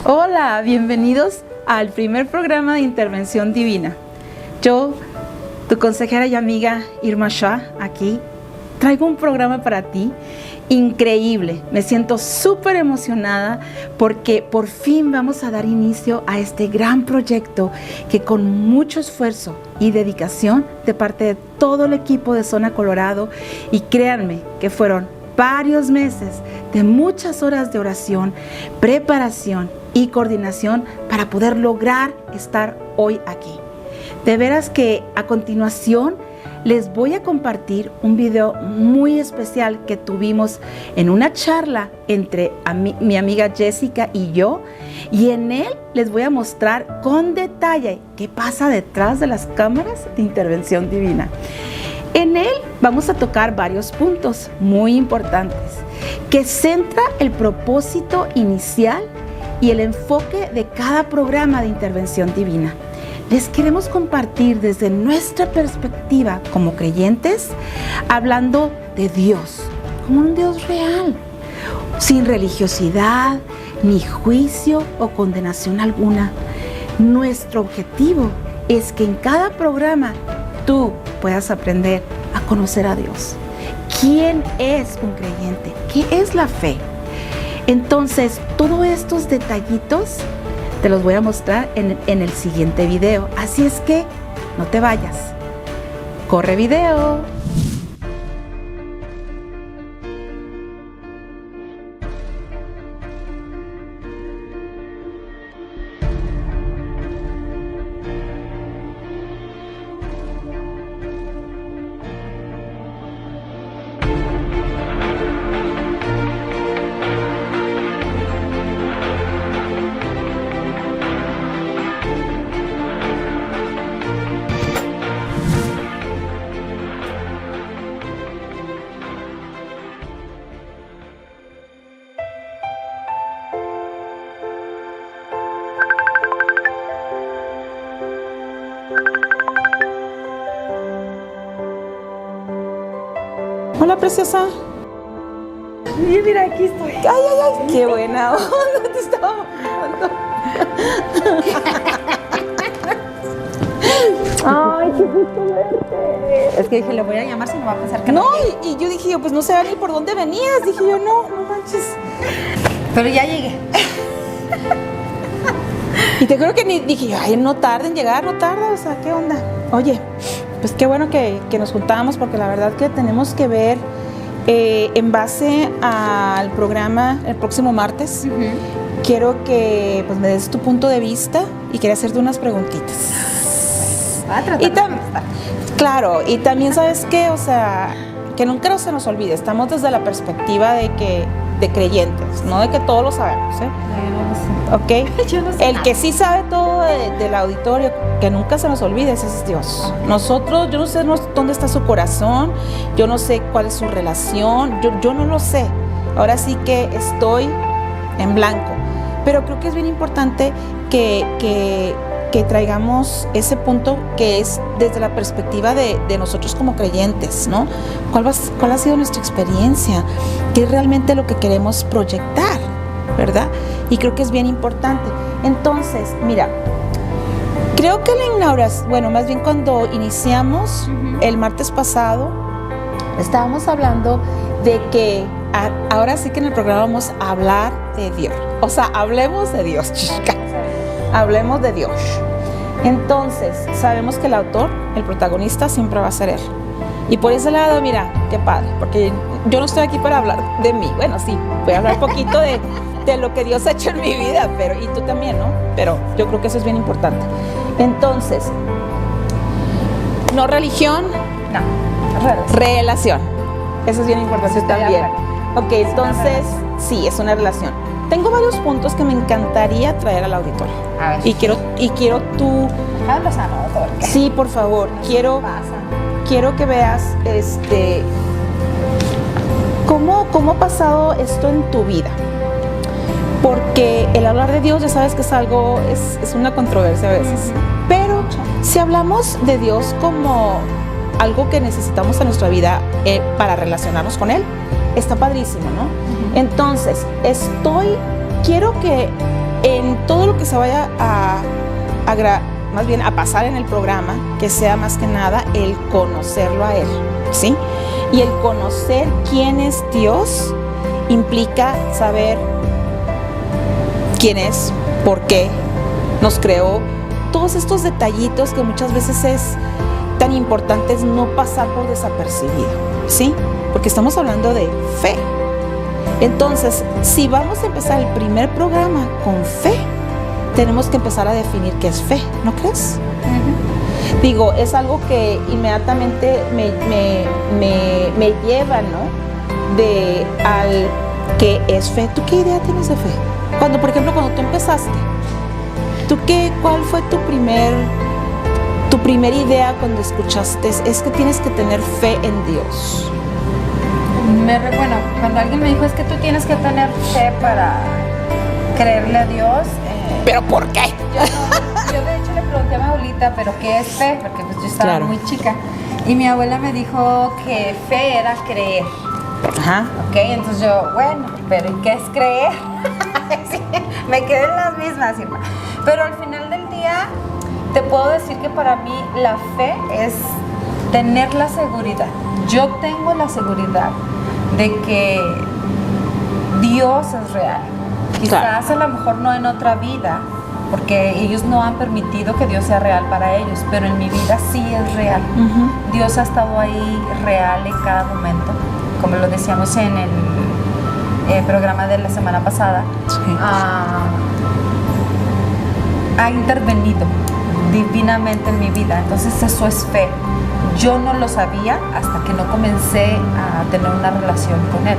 Hola, bienvenidos al primer programa de Intervención Divina. Yo, tu consejera y amiga Irma Shah, aquí, traigo un programa para ti increíble. Me siento súper emocionada porque por fin vamos a dar inicio a este gran proyecto que con mucho esfuerzo y dedicación de parte de todo el equipo de Zona Colorado, y créanme que fueron varios meses de muchas horas de oración, preparación y coordinación para poder lograr estar hoy aquí. De veras que a continuación les voy a compartir un video muy especial que tuvimos en una charla entre mi amiga Jessica y yo, y en él les voy a mostrar con detalle qué pasa detrás de las cámaras de Intervención Divina. En él vamos a tocar varios puntos muy importantes que centra el propósito inicial y el enfoque de cada programa de Intervención Divina. Les queremos compartir desde nuestra perspectiva como creyentes, hablando de Dios, como un Dios real, sin religiosidad, ni juicio o condenación alguna. Nuestro objetivo es que en cada programa tú puedas aprender a conocer a Dios. ¿Quién es un creyente? ¿Qué es la fe? Entonces, todos estos detallitos te los voy a mostrar en el siguiente video. Así es que no te vayas. ¡Corre video! Hola, preciosa. Mira, aquí estoy. Ay, ay, ay, qué buena onda, te estaba mandando. Ay, qué gusto verte. Es que dije, le voy a llamar si no va a pensar que No, y yo dije, pues no sé ni por dónde venías. Dije yo, no manches. Pero ya llegué. Y te creo que ni dije yo, ay, no tarda en llegar, no tarda, o sea, ¿qué onda? Oye, pues qué bueno que nos juntamos, porque la verdad que tenemos que ver en base al programa el próximo martes. Quiero que pues me des tu punto de vista y quería hacerte unas preguntitas. Va a tratar Claro, y también sabes qué, o sea, que nunca se nos olvide, estamos desde la perspectiva de creyentes, no de que todos lo sabemos, ¿eh? ¿Ok? Yo no sé El nada. que sí sabe todo del auditorio, que nunca se nos olvide, ese es Dios. Nosotros, yo no sé dónde está su corazón, yo no sé cuál es su relación, yo no lo sé. Ahora sí que estoy en blanco. Pero creo que es bien importante que traigamos ese punto que es desde la perspectiva de nosotros como creyentes, ¿no? ¿Cuál ha sido nuestra experiencia? ¿Qué es realmente lo que queremos proyectar? ¿Verdad? Y creo que es bien importante. Entonces, mira, creo que la inauguración, bueno, más bien cuando iniciamos el martes pasado, estábamos hablando de que ahora sí que en el programa vamos a hablar de Dios. O sea, hablemos de Dios, chica. Hablemos de Dios. Entonces, sabemos que el autor, el protagonista, siempre va a ser Él. Y por ese lado, mira, qué padre, porque yo no estoy aquí para hablar de mí. Bueno, sí, voy a hablar un poquito de lo que Dios ha hecho en mi vida, pero y tú también, ¿no? Pero yo creo que eso es bien importante. Entonces, no religión, No, relación. Eso es bien importante Estoy de también. acuerdo. Ok, entonces, sí, es una relación. Tengo varios puntos que me encantaría traer al auditorio. A ver. Y quiero tú... Déjame los anoto, porque Sí, por favor, no sé quiero que veas cómo ha pasado esto en tu vida. Porque el hablar de Dios, ya sabes que es algo, es una controversia a veces. Pero si hablamos de Dios como algo que necesitamos en nuestra vida para relacionarnos con Él, está padrísimo, ¿no? Entonces, quiero que en todo lo que se vaya más bien a pasar en el programa, que sea más que nada el conocerlo a Él, ¿sí? Y el conocer quién es Dios implica saber quién es, por qué nos creó, todos estos detallitos que muchas veces es tan importante no pasar por desapercibido, ¿sí? Porque estamos hablando de fe. Entonces, si vamos a empezar el primer programa con fe, tenemos que empezar a definir qué es fe, ¿no crees? Uh-huh. Digo, es algo que inmediatamente me lleva, ¿no? De al qué es fe. ¿Tú qué idea tienes de fe? Cuando, por ejemplo, cuando tú empezaste, ¿cuál fue tu primera idea cuando escuchaste? Es que tienes que tener fe en Dios. Bueno, cuando alguien me dijo, es que tú tienes que tener fe para creerle a Dios. ¿Pero por qué? Yo de hecho le pregunté a mi abuelita, ¿pero qué es fe? Porque pues yo estaba muy chica. Y mi abuela me dijo que fe era creer. Ajá. Ok, entonces yo, bueno, ¿pero y qué es creer? Sí, me quedé en las mismas, Irma. Pero al final del día, te puedo decir que para mí la fe es tener la seguridad. Yo tengo la seguridad de que Dios es real. Quizás a lo mejor no en otra vida, porque ellos no han permitido que Dios sea real para ellos, pero en mi vida sí es real. Uh-huh. Dios ha estado ahí real en cada momento, como lo decíamos en el programa de la semana pasada. Sí. Ha intervenido divinamente en mi vida, entonces eso es fe. Yo no lo sabía hasta que no comencé a tener una relación con Él.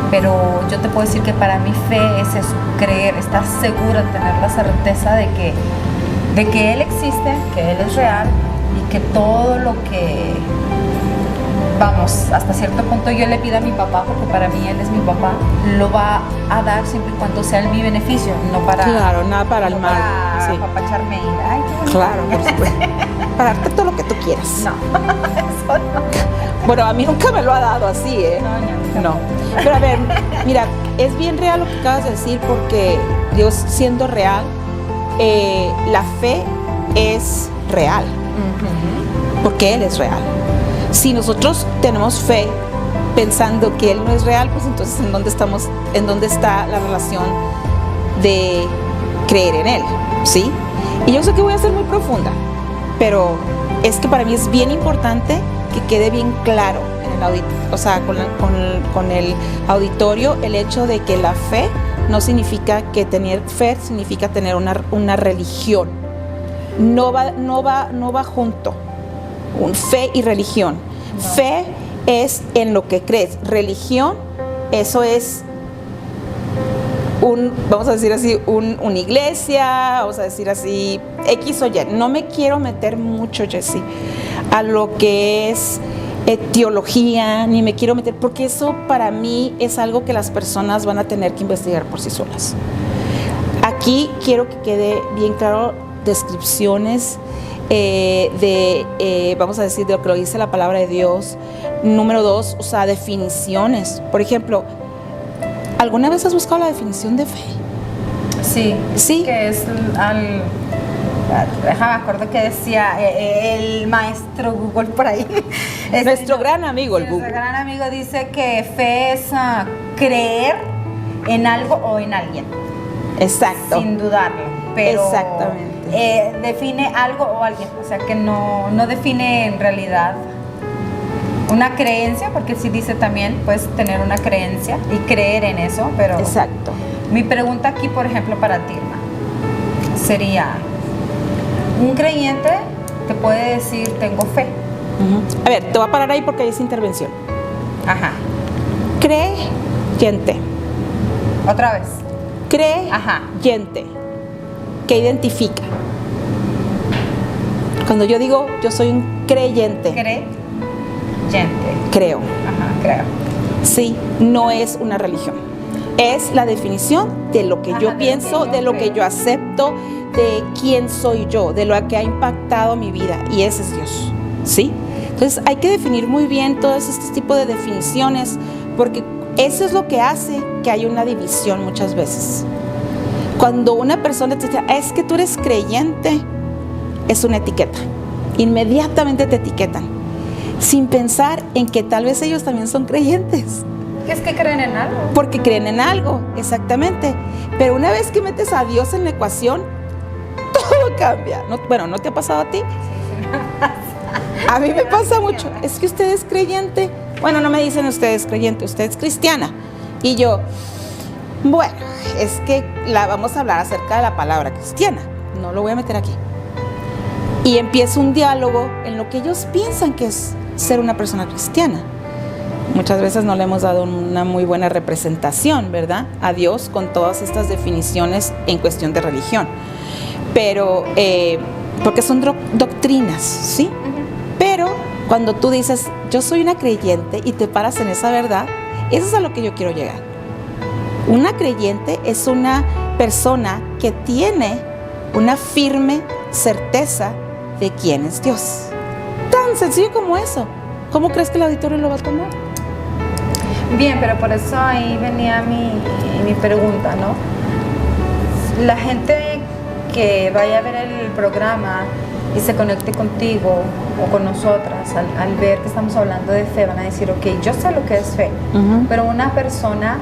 Pero yo te puedo decir que para mí fe es eso, creer, estar segura, tener la certeza de que Él existe, que Él es real y que todo lo que, vamos, hasta cierto punto yo le pido a mi papá, porque para mí Él es mi papá, lo va a dar siempre y cuando sea en mi beneficio, no para... Claro, nada para el mal. Para apapacharme y... Ay, claro, por supuesto. Para darte todo lo que tú quieras. No, eso no. Bueno, a mí nunca me lo ha dado así, ¿eh? No. Pero a ver, mira, es bien real lo que acabas de decir, porque Dios siendo real, la fe es real, uh-huh. Porque Él es real. Si nosotros tenemos fe pensando que Él no es real, pues entonces ¿en dónde está la relación de creer en Él? ¿Sí? Y yo sé que voy a ser muy profunda, pero es que para mí es bien importante que quede bien claro en el auditorio, o sea, con el auditorio, el hecho de que la fe no significa que tener fe significa tener una religión. No va junto. Fe y religión. No. Fe es en lo que crees. Religión, eso es vamos a decir así, una iglesia, vamos a decir así, X o Y. No me quiero meter mucho, Jessie, a lo que es teología, ni me quiero meter, porque eso para mí es algo que las personas van a tener que investigar por sí solas. Aquí quiero que quede bien claro descripciones vamos a decir, de lo que lo dice la palabra de Dios. Número 2, o sea, definiciones. Por ejemplo, ¿alguna vez has buscado la definición de fe? Sí. Que es déjame acordar que decía el maestro Google por ahí. Nuestro gran amigo, el Google. Nuestro gran amigo dice que fe es creer en algo o en alguien. Exacto. Sin dudarlo. Pero exactamente. Define algo o alguien. O sea, que no define en realidad una creencia, porque sí dice también, puedes tener una creencia y creer en eso, pero... Exacto. Mi pregunta aquí, por ejemplo, para ti, Irma, sería, un creyente te puede decir, tengo fe. Uh-huh. A ver, te voy a parar ahí porque hay esa intervención. Ajá. Creyente. Otra vez. Creyente. ¿Qué identifica? Cuando yo digo, yo soy un creyente. Creo. Ajá, creo. Sí, no es una religión. Es la definición de lo que yo pienso, de lo que yo acepto, de quién soy yo, de lo que ha impactado mi vida. Y ese es Dios, ¿sí? Entonces hay que definir muy bien todos estos tipos de definiciones, porque eso es lo que hace que haya una división muchas veces. Cuando una persona te dice, es que tú eres creyente, es una etiqueta. Inmediatamente te etiquetan, sin pensar en que tal vez ellos también son creyentes. Es que creen en algo. Porque creen en algo, exactamente. Pero una vez que metes a Dios en la ecuación, todo cambia. Bueno, ¿no te ha pasado a ti? A mí me pasa mucho. Es que usted es creyente. Bueno, no me dicen usted es creyente, usted es cristiana. Y yo, bueno, es que vamos a hablar acerca de la palabra cristiana. No lo voy a meter aquí. Y empieza un diálogo en lo que ellos piensan que es ser una persona cristiana. Muchas veces no le hemos dado una muy buena representación, ¿verdad?, a Dios con todas estas definiciones en cuestión de religión. Pero, porque son doctrinas, ¿sí? Pero cuando tú dices, yo soy una creyente y te paras en esa verdad, eso es a lo que yo quiero llegar. Una creyente es una persona que tiene una firme certeza de quién es Dios. Tan sencillo como eso. ¿Cómo crees que el auditorio lo va a tomar? Bien, pero por eso ahí venía mi pregunta, ¿no? La gente que vaya a ver el programa y se conecte contigo o con nosotras, al ver que estamos hablando de fe, van a decir, ok, yo sé lo que es fe, pero una persona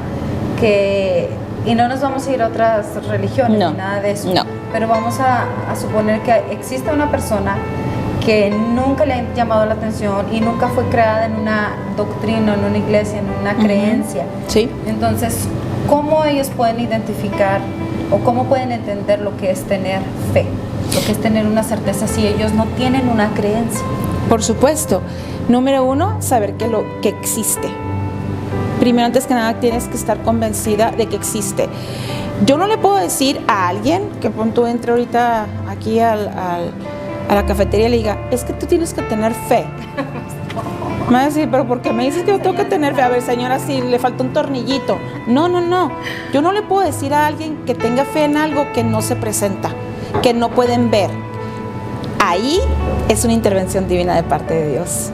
que, y no nos vamos a ir a otras religiones ni nada de eso, pero vamos a suponer que existe una persona que nunca le ha llamado la atención y nunca fue creada en una doctrina, en una iglesia, en una creencia. Sí. Entonces, ¿cómo ellos pueden identificar o cómo pueden entender lo que es tener fe? Lo que es tener una certeza si ellos no tienen una creencia. Por supuesto. Número uno, saber que existe. Primero, antes que nada, tienes que estar convencida de que existe. Yo no le puedo decir a alguien que tú entre ahorita aquí a la cafetería y le diga, es que tú tienes que tener fe. Me va a decir, pero ¿por qué me dices que yo tengo que tener fe? A ver, señora, si le falta un tornillito. No. Yo no le puedo decir a alguien que tenga fe en algo que no se presenta, que no pueden ver. Ahí es una intervención divina de parte de Dios.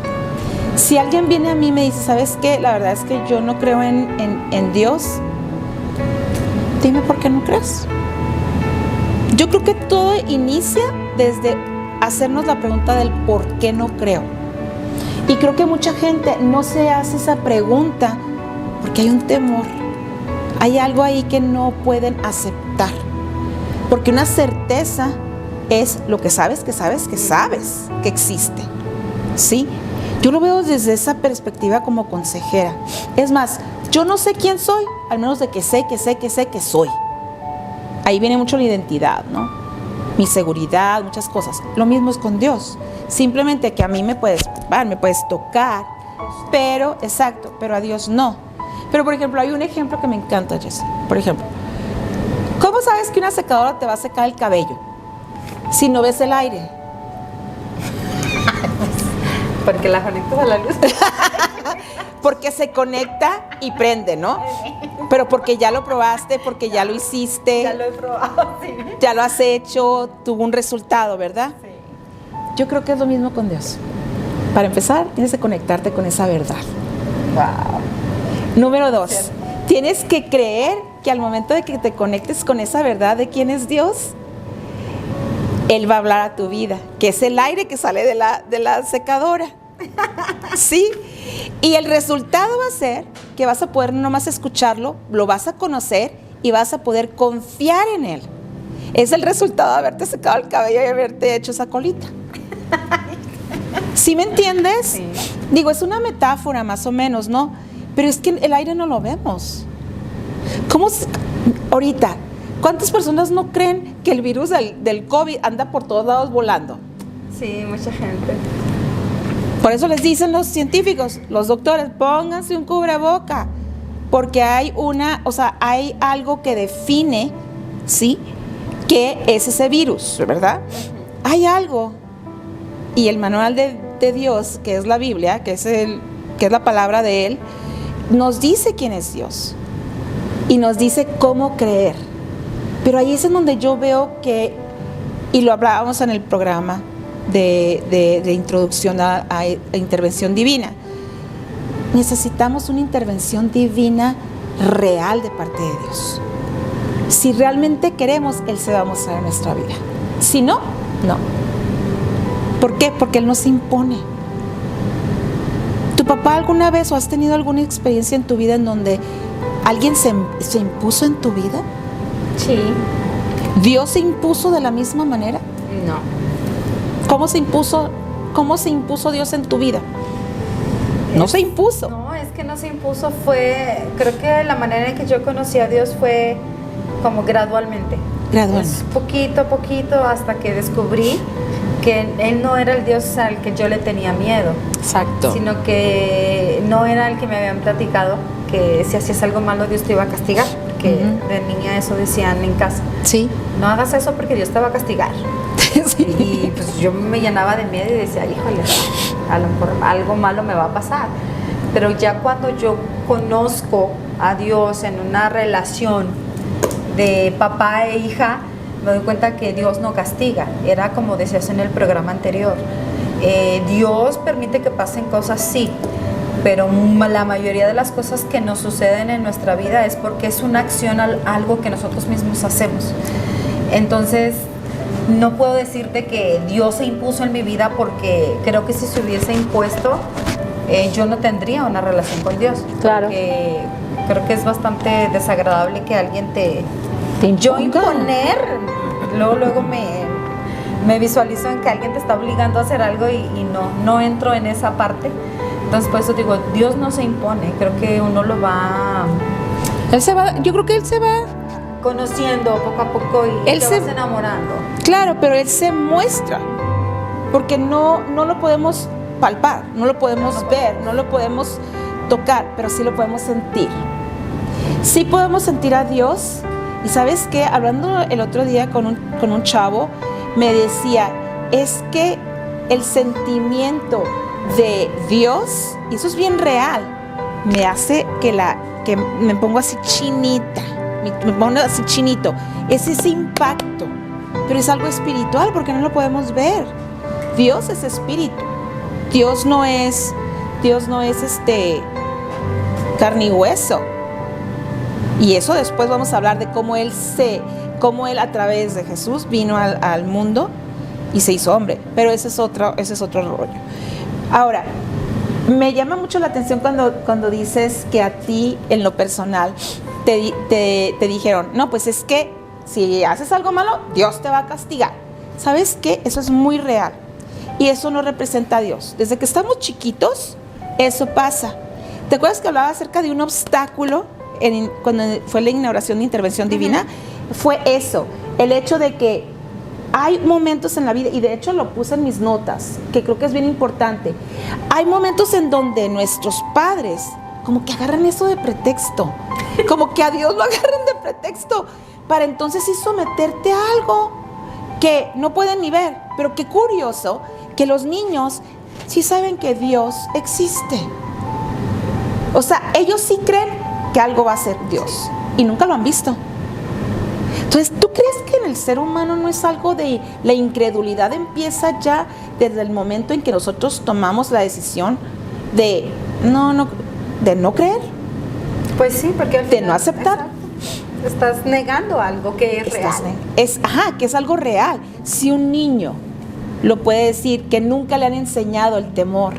Si alguien viene a mí y me dice, ¿sabes qué? La verdad es que yo no creo en Dios. Dime por qué no crees. Yo creo que todo inicia desde hacernos la pregunta del por qué no creo. Y creo que mucha gente no se hace esa pregunta porque hay un temor. Hay algo ahí que no pueden aceptar. Porque una certeza es lo que sabes, que existe. ¿Sí? Yo lo veo desde esa perspectiva como consejera. Es más, yo no sé quién soy, al menos de que sé que soy. Ahí viene mucho la identidad, ¿no? Mi seguridad, muchas cosas. Lo mismo es con Dios. Simplemente que a mí me puedes tocar, pero, exacto, pero a Dios no. Pero, por ejemplo, hay un ejemplo que me encanta, Jessy. Por ejemplo, ¿cómo sabes que una secadora te va a secar el cabello si no ves el aire? Porque la conectas a la luz. Porque se conecta y prende, ¿no? Pero porque ya lo probaste, porque ya lo hiciste. Ya lo he probado, sí. Ya lo has hecho, tuvo un resultado, ¿verdad? Sí. Yo creo que es lo mismo con Dios. Para empezar, tienes que conectarte con esa verdad. Wow. Número 2, tienes que creer que al momento de que te conectes con esa verdad de quién es Dios, Él va a hablar a tu vida, que es el aire que sale de la secadora. ¿Sí? Y el resultado va a ser que vas a poder no más escucharlo, lo vas a conocer y vas a poder confiar en Él. Es el resultado de haberte secado el cabello y haberte hecho esa colita. ¿Sí me entiendes? Sí. Digo, es una metáfora más o menos, ¿no? Pero es que el aire no lo vemos. Ahorita, ¿cuántas personas no creen que el virus del COVID anda por todos lados volando? Sí, mucha gente. Por eso les dicen los científicos, los doctores, pónganse un cubreboca, porque hay algo que define, ¿sí?, qué es ese virus, ¿verdad? Hay algo. Y el manual de Dios, que es la Biblia, que es la palabra de Él, nos dice quién es Dios y nos dice cómo creer. Pero ahí es en donde yo veo que, y lo hablábamos en el programa de introducción a intervención divina, necesitamos una intervención divina real de parte de Dios. Si realmente queremos, Él se va a mostrar en nuestra vida. Si no, no. ¿Por qué? Porque Él no se impone. ¿Tu papá alguna vez o has tenido alguna experiencia en tu vida en donde alguien se impuso en tu vida? Sí. ¿Dios se impuso de la misma manera? No. ¿Cómo se impuso Dios en tu vida? No se impuso. No, es que no se impuso, creo que la manera en que yo conocí a Dios fue como gradualmente. Pues poquito a poquito hasta que descubrí que Él no era el Dios al que yo le tenía miedo. Exacto. Sino que no era el que me habían platicado, que si hacías algo malo Dios te iba a castigar. Que de niña eso decían en casa. Sí. No hagas eso porque Dios te va a castigar. Sí. Y pues yo me llenaba de miedo y decía, híjole, a lo mejor algo malo me va a pasar. Pero ya cuando yo conozco a Dios en una relación de papá e hija, me doy cuenta que Dios no castiga. Era como decías en el programa anterior. Dios permite que pasen cosas, sí, pero la mayoría de las cosas que nos suceden en nuestra vida es porque es una acción, algo que nosotros mismos hacemos. Entonces, no puedo decirte que Dios se impuso en mi vida, porque creo que si se hubiese impuesto, yo no tendría una relación con Dios. Claro. Porque creo que es bastante desagradable que alguien te imponga. Imponer, luego me visualizo en que alguien te está obligando a hacer algo y no entro en esa parte. Entonces, por eso digo, Dios no se impone, creo que uno lo va... Yo creo que Él se va conociendo poco a poco y Él te vas enamorando. Claro, pero Él se muestra, porque no lo podemos palpar, no lo podemos ver, no lo podemos tocar, pero sí lo podemos sentir. Sí podemos sentir a Dios. Y ¿sabes qué? Hablando el otro día con un chavo, me decía, es que el sentimiento de Dios, y eso es bien real, me hace que me pongo así chinita, me pongo así chinito. Es ese impacto, pero es algo espiritual porque no lo podemos ver. Dios es espíritu. Dios no es carne y hueso. Y eso después vamos a hablar de cómo Él a través de Jesús vino al mundo y se hizo hombre. Pero ese es otro rollo. Ahora, me llama mucho la atención cuando dices que a ti, en lo personal, te dijeron, no, pues es que si haces algo malo, Dios te va a castigar. ¿Sabes qué? Eso es muy real. Y eso no representa a Dios. Desde que estamos chiquitos, eso pasa. ¿Te acuerdas que hablaba acerca de un obstáculo cuando fue la inauguración de Intervención Divina? Fue eso, el hecho de que hay momentos en la vida, y de hecho lo puse en mis notas, que creo que es bien importante. Hay momentos en donde nuestros padres como que agarran eso de pretexto, como que a Dios lo agarran de pretexto para entonces sí someterte a algo que no pueden ni ver. Pero qué curioso que los niños sí saben que Dios existe. O sea, ellos sí creen que algo va a ser Dios y nunca lo han visto. Entonces, ¿tú crees que en el ser humano no es algo de la incredulidad? Empieza ya desde el momento en que nosotros tomamos la decisión de no creer. Pues sí, porque al de final, no aceptar. Exacto. Estás negando algo que es real. Que es algo real. Si un niño lo puede decir, que nunca le han enseñado el temor,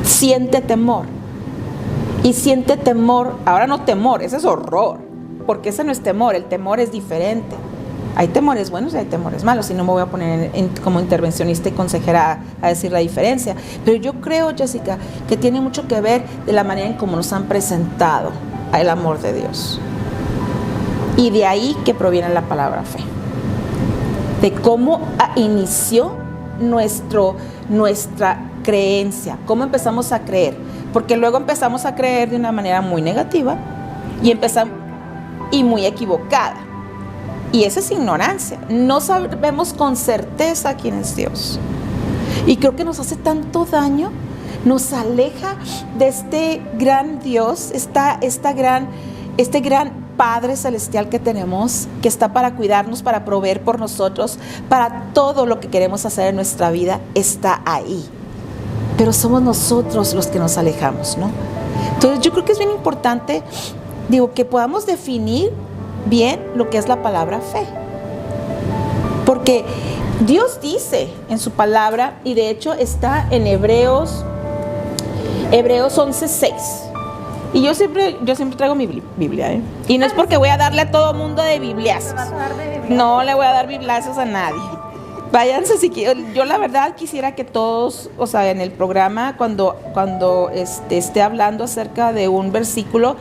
siente temor. Y siente temor, ahora no temor, ese es horror, porque ese no es temor, el temor es diferente. Hay temores buenos y hay temores malos, y no me voy a poner como intervencionista y consejera a decir la diferencia. Pero yo creo, Jessica, que tiene mucho que ver de la manera en cómo nos han presentado el amor de Dios. Y de ahí que proviene la palabra fe. De cómo inició nuestra creencia, cómo empezamos a creer. Porque luego empezamos a creer de una manera muy negativa y muy equivocada. Y esa es ignorancia. No sabemos con certeza quién es Dios. Y creo que nos hace tanto daño, nos aleja de este gran Dios, este gran Padre Celestial que tenemos, que está para cuidarnos, para proveer por nosotros, para todo lo que queremos hacer en nuestra vida, está ahí. Pero somos nosotros los que nos alejamos, ¿no? Entonces yo creo que es bien importante, que podamos definir bien lo que es la palabra fe. Porque Dios dice en su palabra, y de hecho está en Hebreos 11:6. Y yo siempre traigo mi Biblia, ¿eh? Y no es porque voy a darle a todo mundo de bibliazos. ¿Te vas a dar de Biblia? No le voy a dar bibliazos a nadie. Váyanse si quieren. Yo la verdad quisiera que todos, o sea, en el programa, cuando esté hablando acerca de un versículo,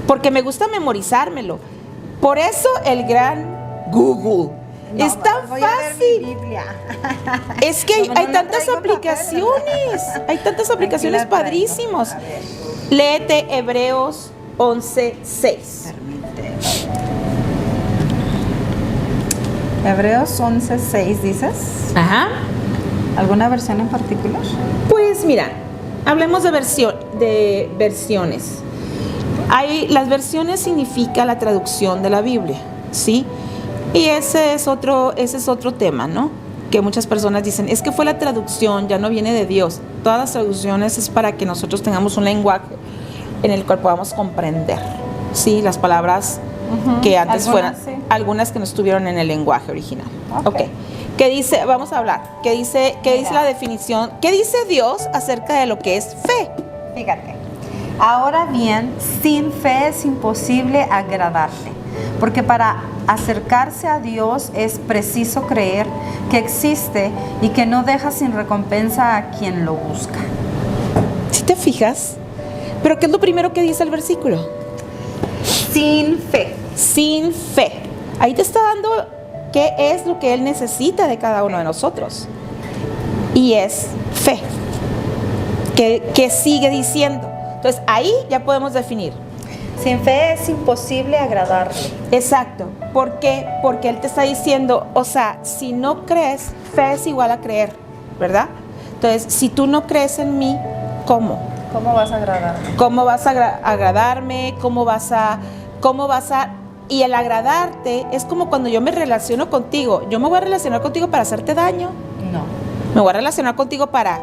porque me gusta memorizármelo. Por eso el gran Google. No, es tan voy a ver mi fácil. Biblia. Es que Como hay no tantas traigo papel, aplicaciones. Hay tantas Aquí aplicaciones la traigo. padrísimos. A ver, Léete Hebreos 11:6. permíteme. Hebreos 11:6 dices. Ajá. ¿Alguna versión en particular? Pues mira, hablemos de versiones. Las versiones significa la traducción de la Biblia, ¿sí? Y ese es otro tema, ¿no? Que muchas personas dicen, es que fue la traducción, ya no viene de Dios. Todas las traducciones es para que nosotros tengamos un lenguaje en el cual podamos comprender, ¿sí? Las palabras que antes algunas que no estuvieron en el lenguaje original. Ok. ¿Qué dice? Vamos a hablar. ¿Qué dice la definición? ¿Qué dice Dios acerca de lo que es fe? Fíjate. Ahora bien, sin fe es imposible agradarle, porque para acercarse a Dios es preciso creer que existe y que no deja sin recompensa a quien lo busca. ¿Sí te fijas? ¿Pero qué es lo primero que dice el versículo? Sin fe. Sin fe. Ahí te está dando qué es lo que Él necesita de cada uno de nosotros. Y es fe. ¿Qué sigue diciendo? Entonces ahí ya podemos definir. Sin fe es imposible agradarle. Exacto. ¿Por qué? Porque Él te está diciendo, o sea, si no crees, fe es igual a creer, ¿verdad? Entonces, si tú no crees en mí, ¿cómo? ¿Cómo vas a agradarme? ¿Cómo vas a agradarme? ¿Cómo vas a...? Y el agradarte es como cuando yo me relaciono contigo. Yo me voy a relacionar contigo para hacerte daño. No. Me voy a relacionar contigo para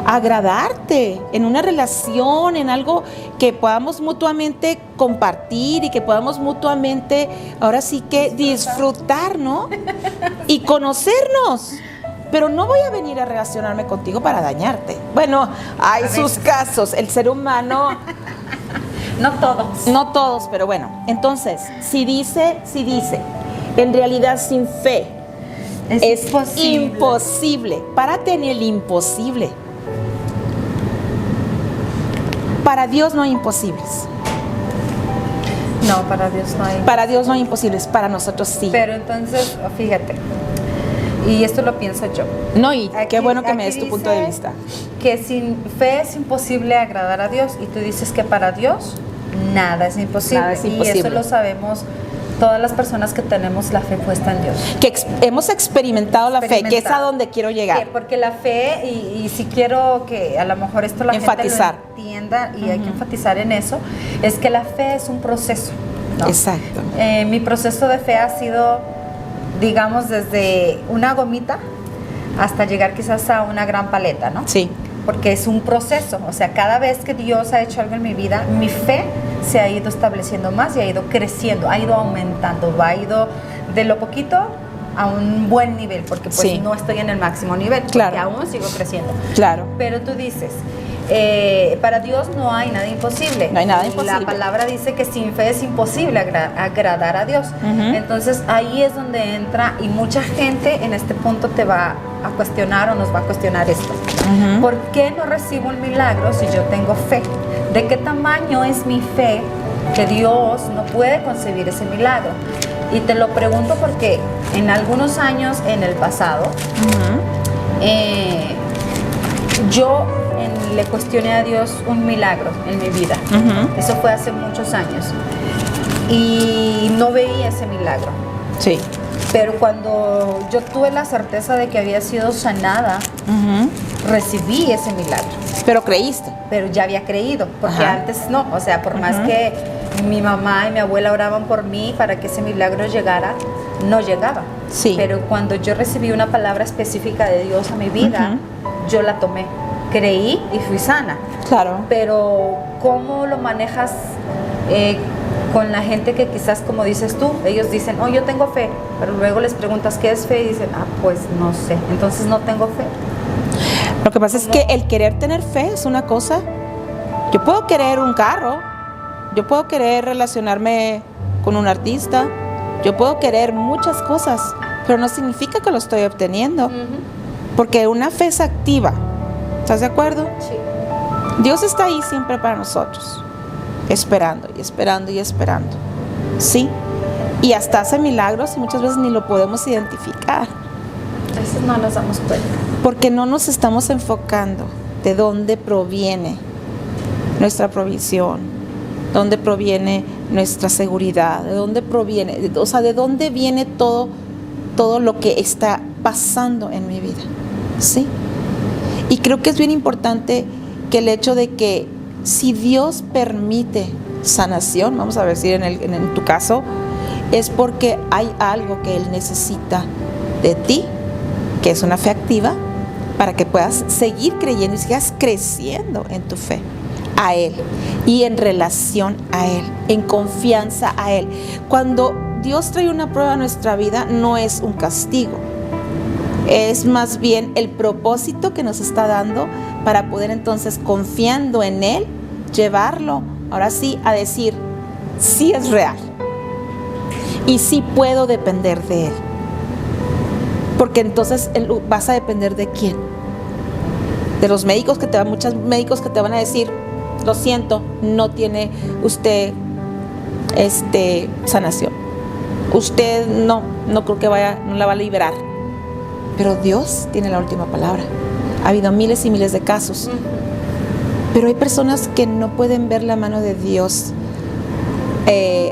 agradarte en una relación, en algo que podamos mutuamente compartir y que podamos mutuamente, ahora sí que disfrutar, ¿no? Y conocernos. Pero no voy a venir a relacionarme contigo para dañarte. Bueno, hay sus casos. El ser humano... No todos. No todos, pero bueno. Entonces, si dice, en realidad sin fe es imposible. Párate en el imposible. Para Dios no hay imposibles. No, para Dios no hay. Para Dios no hay imposibles, para nosotros sí. Pero entonces, fíjate, y esto lo pienso yo. No, y qué bueno que me aquí des tu punto de dice vista. Que sin fe es imposible agradar a Dios, y tú dices que para Dios nada es imposible. Nada es imposible. Y eso lo sabemos todas las personas que tenemos la fe puesta en Dios. Que hemos experimentado la fe, que es a donde quiero llegar. Porque la fe, y si quiero que a lo mejor esto la Enfatizar. gente lo entienda, y hay que enfatizar en eso, es que la fe es un proceso, ¿no? Exacto. Mi proceso de fe ha sido, digamos, desde una gomita hasta llegar quizás a una gran paleta, ¿no? Sí. Porque es un proceso, o sea, cada vez que Dios ha hecho algo en mi vida, mi fe se ha ido estableciendo más y ha ido creciendo, ha ido aumentando, ha ido de lo poquito a un buen nivel, porque pues Sí. no estoy en el máximo nivel, porque Claro. aún sigo creciendo. Claro. Pero tú dices, para Dios no hay nada imposible. No hay nada imposible. La palabra dice que sin fe es imposible agradar a Dios. Entonces ahí es donde entra, y mucha gente en este punto te va a cuestionar o nos va a cuestionar esto. ¿Por qué no recibo un milagro si yo tengo fe? ¿De qué tamaño es mi fe que Dios no puede concebir ese milagro? Y te lo pregunto porque en algunos años en el pasado, yo le cuestioné a Dios un milagro en mi vida. Eso fue hace muchos años. Y no veía ese milagro. Sí. Pero cuando yo tuve la certeza de que había sido sanada, recibí ese milagro. Pero creíste. Pero ya había creído, porque Ajá. antes no. O sea, por más que mi mamá y mi abuela oraban por mí para que ese milagro llegara, no llegaba. Sí. Pero cuando yo recibí una palabra específica de Dios a mi vida, yo la tomé. Creí y fui sana. Claro. Pero ¿cómo lo manejas con la gente que quizás, como dices tú, ellos dicen, oh, yo tengo fe, pero luego les preguntas qué es fe y dicen, pues no sé, entonces no tengo fe. Lo que pasa es que el querer tener fe es una cosa. Yo puedo querer un carro, yo puedo querer relacionarme con un artista, yo puedo querer muchas cosas, pero no significa que lo estoy obteniendo, porque una fe es activa. ¿Estás de acuerdo? Sí. Dios está ahí siempre para nosotros, esperando y esperando y esperando, ¿sí? Y hasta hace milagros y muchas veces ni lo podemos identificar. A veces no nos damos cuenta. Porque no nos estamos enfocando de dónde proviene nuestra provisión, dónde proviene nuestra seguridad, de dónde proviene, o sea, de dónde viene todo lo que está pasando en mi vida, ¿sí? Y creo que es bien importante que el hecho de que si Dios permite sanación, vamos a decir en tu caso, es porque hay algo que Él necesita de ti, que es una fe activa, para que puedas seguir creyendo y sigas creciendo en tu fe a Él y en relación a Él, en confianza a Él. Cuando Dios trae una prueba a nuestra vida, no es un castigo, es más bien el propósito que nos está dando para poder entonces, confiando en Él, llevarlo, ahora sí, a decir, sí es real y sí puedo depender de Él. Porque entonces vas a depender de quién. De los médicos muchos médicos que te van a decir, lo siento, no tiene usted sanación. Usted no creo que no la va a liberar. Pero Dios tiene la última palabra. Ha habido miles y miles de casos. Pero hay personas que no pueden ver la mano de Dios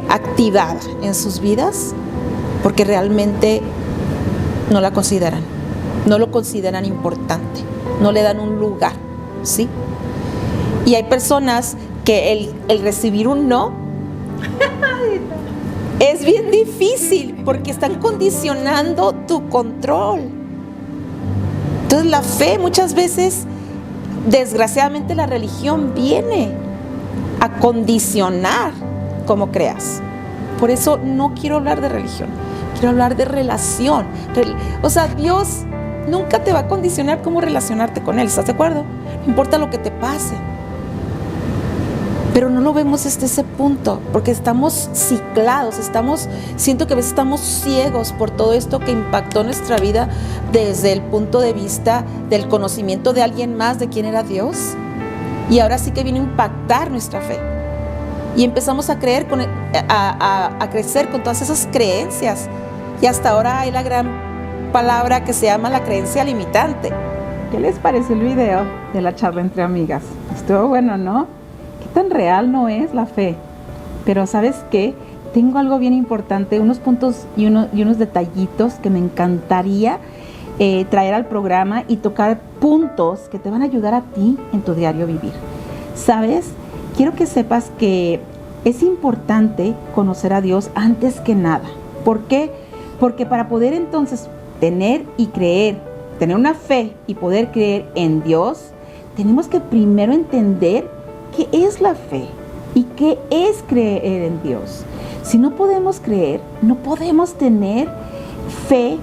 activada en sus vidas porque realmente no la consideran, no lo consideran importante, no le dan un lugar, ¿sí? Y hay personas que el recibir un no es bien difícil porque están condicionando tu control. Entonces la fe muchas veces, desgraciadamente la religión viene a condicionar cómo creas. Por eso no quiero hablar de religión. Quiero hablar de relación. O sea, Dios nunca te va a condicionar cómo relacionarte con Él, ¿estás de acuerdo? No importa lo que te pase. Pero no lo vemos desde ese punto, porque estamos ciclados, siento que a veces estamos ciegos por todo esto que impactó nuestra vida desde el punto de vista del conocimiento de alguien más de quién era Dios. Y ahora sí que vino a impactar nuestra fe. Y empezamos a creer, a crecer con todas esas creencias. Y hasta ahora hay la gran palabra que se llama la creencia limitante. ¿Qué les pareció el video de la charla entre amigas? Estuvo bueno, ¿no? ¿Qué tan real no es la fe? Pero ¿sabes qué? Tengo algo bien importante, unos puntos y unos detallitos que me encantaría traer al programa y tocar puntos que te van a ayudar a ti en tu diario vivir. ¿Sabes? Quiero que sepas que es importante conocer a Dios antes que nada. ¿Por qué? Porque para poder entonces tener una fe y poder creer en Dios, tenemos que primero entender qué es la fe y qué es creer en Dios. Si no podemos creer, no podemos tener fe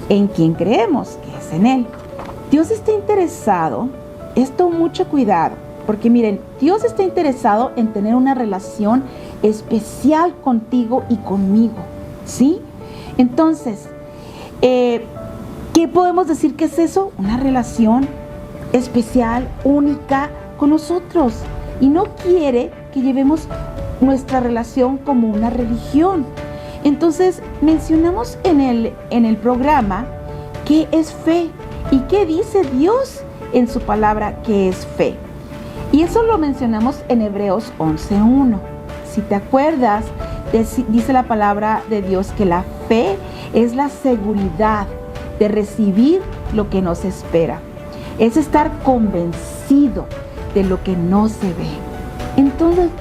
en quien creemos, que es en Él. Dios está interesado, esto mucho cuidado, porque miren, Dios está interesado en tener una relación especial contigo y conmigo, ¿sí? Entonces, ¿qué podemos decir que es eso? Una relación especial, única con nosotros. Y no quiere que llevemos nuestra relación como una religión. Entonces, mencionamos en el programa qué es fe y qué dice Dios en su palabra que es fe. Y eso lo mencionamos en Hebreos 11:1. Si te acuerdas, dice la palabra de Dios que la fe es la seguridad de recibir lo que nos espera. Es estar convencido de lo que no se ve.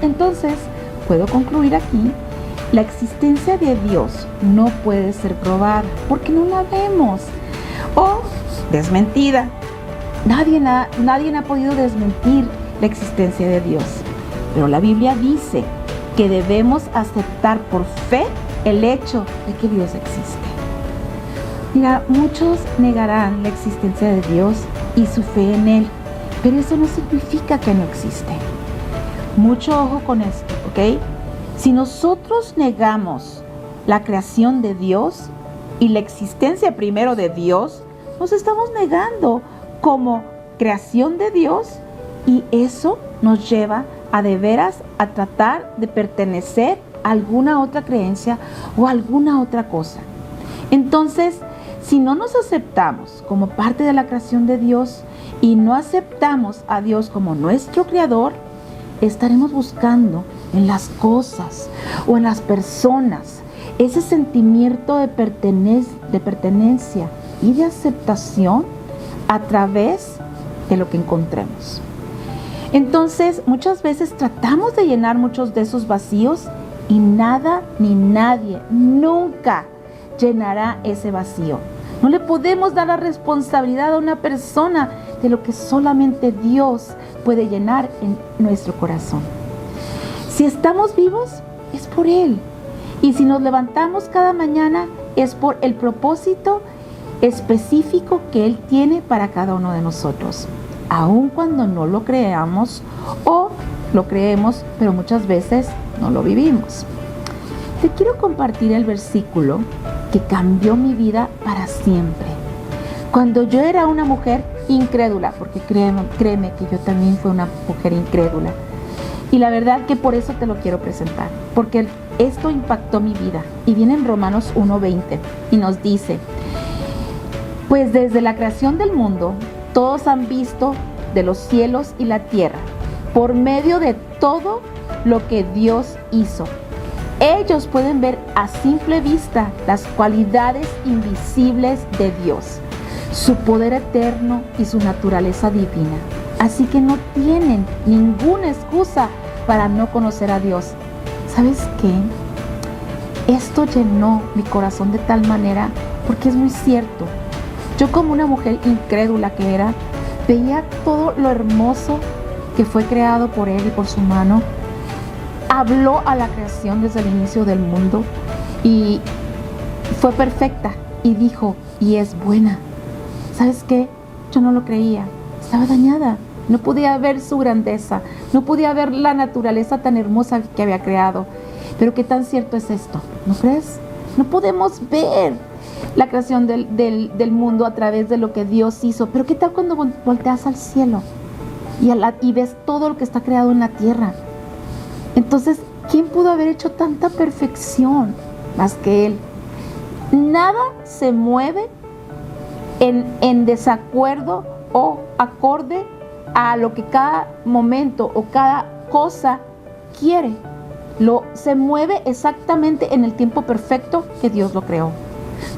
Entonces, puedo concluir aquí, la existencia de Dios no puede ser probada porque no la vemos o desmentida. Nadie ha podido desmentir la existencia de Dios. Pero la Biblia dice que debemos aceptar por fe el hecho de que Dios existe. Mira, muchos negarán la existencia de Dios y su fe en Él, pero eso no significa que no existe. Mucho ojo con esto, ¿ok? Si nosotros negamos la creación de Dios y la existencia primero de Dios, nos estamos negando como creación de Dios, y eso nos lleva a de veras a tratar de pertenecer a alguna otra creencia o alguna otra cosa. Entonces, si no nos aceptamos como parte de la creación de Dios y no aceptamos a Dios como nuestro creador, estaremos buscando en las cosas o en las personas ese sentimiento de pertenencia y de aceptación a través de lo que encontremos. Entonces, muchas veces tratamos de llenar muchos de esos vacíos y nada ni nadie nunca llenará ese vacío. No le podemos dar la responsabilidad a una persona de lo que solamente Dios puede llenar en nuestro corazón. Si estamos vivos, es por Él. Y si nos levantamos cada mañana, es por el propósito específico que Él tiene para cada uno de nosotros. Aun cuando no lo creamos o lo creemos, pero muchas veces no lo vivimos. Te quiero compartir el versículo que cambió mi vida para siempre. Cuando yo era una mujer incrédula, porque créeme que yo también fui una mujer incrédula. Y la verdad que por eso te lo quiero presentar, porque esto impactó mi vida. Y viene en Romanos 1:20 y nos dice: pues desde la creación del mundo, todos han visto de los cielos y la tierra, por medio de todo lo que Dios hizo. Ellos pueden ver a simple vista las cualidades invisibles de Dios, su poder eterno y su naturaleza divina. Así que no tienen ninguna excusa para no conocer a Dios. ¿Sabes qué? Esto llenó mi corazón de tal manera, porque es muy cierto. Yo, como una mujer incrédula que era, veía todo lo hermoso que fue creado por Él y por su mano. Habló a la creación desde el inicio del mundo y fue perfecta, y dijo, y es buena. ¿Sabes qué? Yo no lo creía, estaba dañada, no podía ver su grandeza, no podía ver la naturaleza tan hermosa que había creado. Pero qué tan cierto es esto, ¿no crees? No podemos ver la creación del mundo a través de lo que Dios hizo, pero qué tal cuando volteas al cielo y ves todo lo que está creado en la tierra. Entonces, ¿quién pudo haber hecho tanta perfección más que Él? Nada se mueve en desacuerdo o acorde a lo que cada momento o cada cosa quiere. Se mueve exactamente en el tiempo perfecto que Dios lo creó.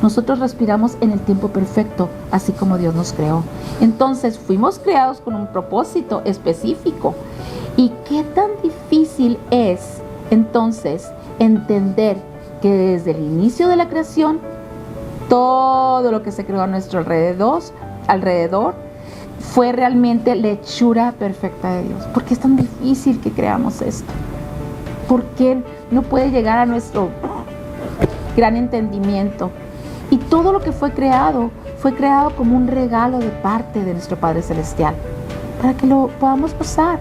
Nosotros respiramos en el tiempo perfecto, así como Dios nos creó. Entonces, fuimos creados con un propósito específico. ¿Y qué tan difícil es, entonces, entender que desde el inicio de la creación, todo lo que se creó a nuestro alrededor fue realmente la hechura perfecta de Dios? ¿Por qué es tan difícil que creamos esto? ¿Por qué no puede llegar a nuestro gran entendimiento? Y todo lo que fue creado como un regalo de parte de nuestro Padre Celestial, para que lo podamos gozar.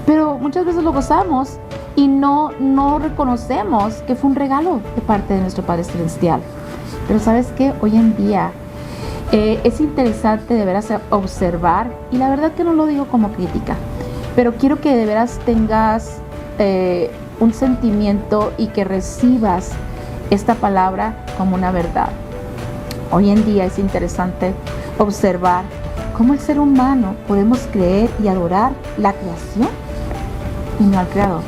Pero muchas veces lo gozamos y no reconocemos que fue un regalo de parte de nuestro Padre Celestial. Pero ¿sabes qué? Hoy en día es interesante de veras observar, y la verdad que no lo digo como crítica, pero quiero que de veras tengas un sentimiento y que recibas esta palabra como una verdad. Hoy en día es interesante observar cómo el ser humano podemos creer y adorar la creación y no al Creador.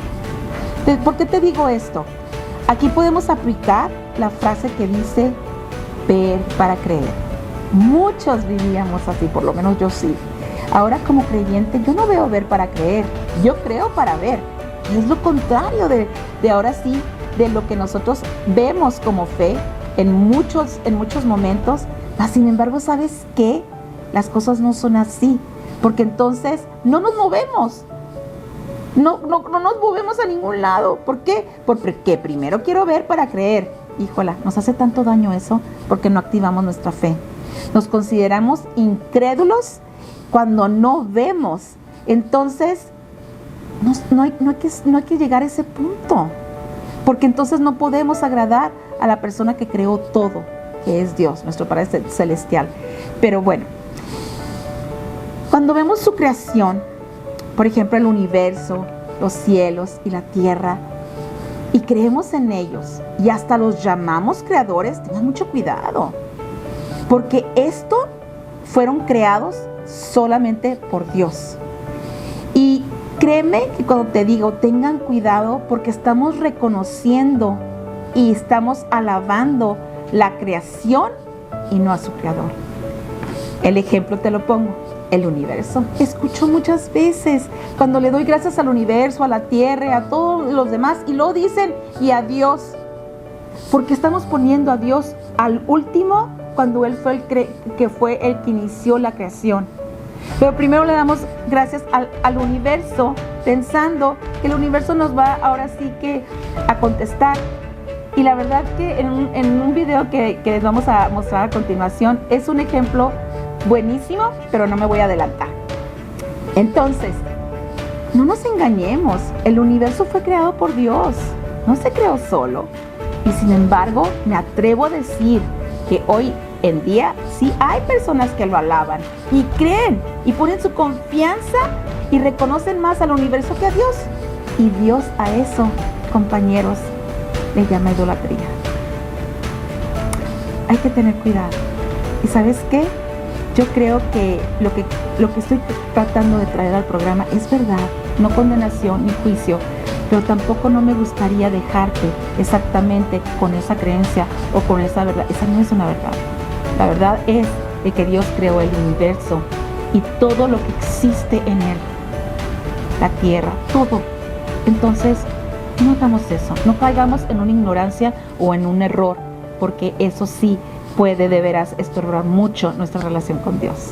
¿Por qué te digo esto? Aquí podemos aplicar la frase que dice ver para creer. Muchos vivíamos así, por lo menos yo sí. Ahora, como creyente, yo no veo ver para creer, yo creo para ver. Es lo contrario de ahora sí, de lo que nosotros vemos como fe en muchos momentos. Mas, sin embargo, ¿sabes qué? Las cosas no son así, porque entonces no nos movemos. no nos movemos a ningún lado. ¿Por qué? Porque primero quiero ver para creer. Híjola, nos hace tanto daño eso porque no activamos nuestra fe. Nos consideramos incrédulos cuando no vemos. Entonces, no hay que llegar a ese punto, porque entonces no podemos agradar a la persona que creó todo, que es Dios, nuestro Padre Celestial. Pero bueno, cuando vemos su creación, por ejemplo, el universo, los cielos y la tierra, y creemos en ellos, y hasta los llamamos creadores, tengan mucho cuidado, porque esto fueron creados solamente por Dios. Y créeme que cuando te digo, tengan cuidado, porque estamos reconociendo y estamos alabando la creación y no a su creador. El ejemplo te lo pongo, el universo. Escucho muchas veces cuando le doy gracias al universo, a la tierra, a todos los demás, y luego dicen, y a Dios, porque estamos poniendo a Dios al último cuando Él fue el que inició la creación. Pero primero le damos gracias al universo, pensando que el universo nos va ahora sí que a contestar. Y la verdad que en un video que les vamos a mostrar a continuación, es un ejemplo buenísimo, pero no me voy a adelantar. Entonces, no nos engañemos, el universo fue creado por Dios, no se creó solo. Y sin embargo, me atrevo a decir que hoy en día sí hay personas que lo alaban y creen y ponen su confianza y reconocen más al universo que a Dios. Y Dios a eso, compañeros, le llama idolatría. Hay que tener cuidado. ¿Y sabes qué? Yo creo que lo que estoy tratando de traer al programa es verdad, no condenación ni juicio, pero tampoco no me gustaría dejarte exactamente con esa creencia o con esa verdad. Esa no es una verdad. La verdad es de que Dios creó el universo y todo lo que existe en él, la tierra, todo. Entonces, no hagamos eso, no caigamos en una ignorancia o en un error, porque eso sí puede de veras estorbar mucho nuestra relación con Dios.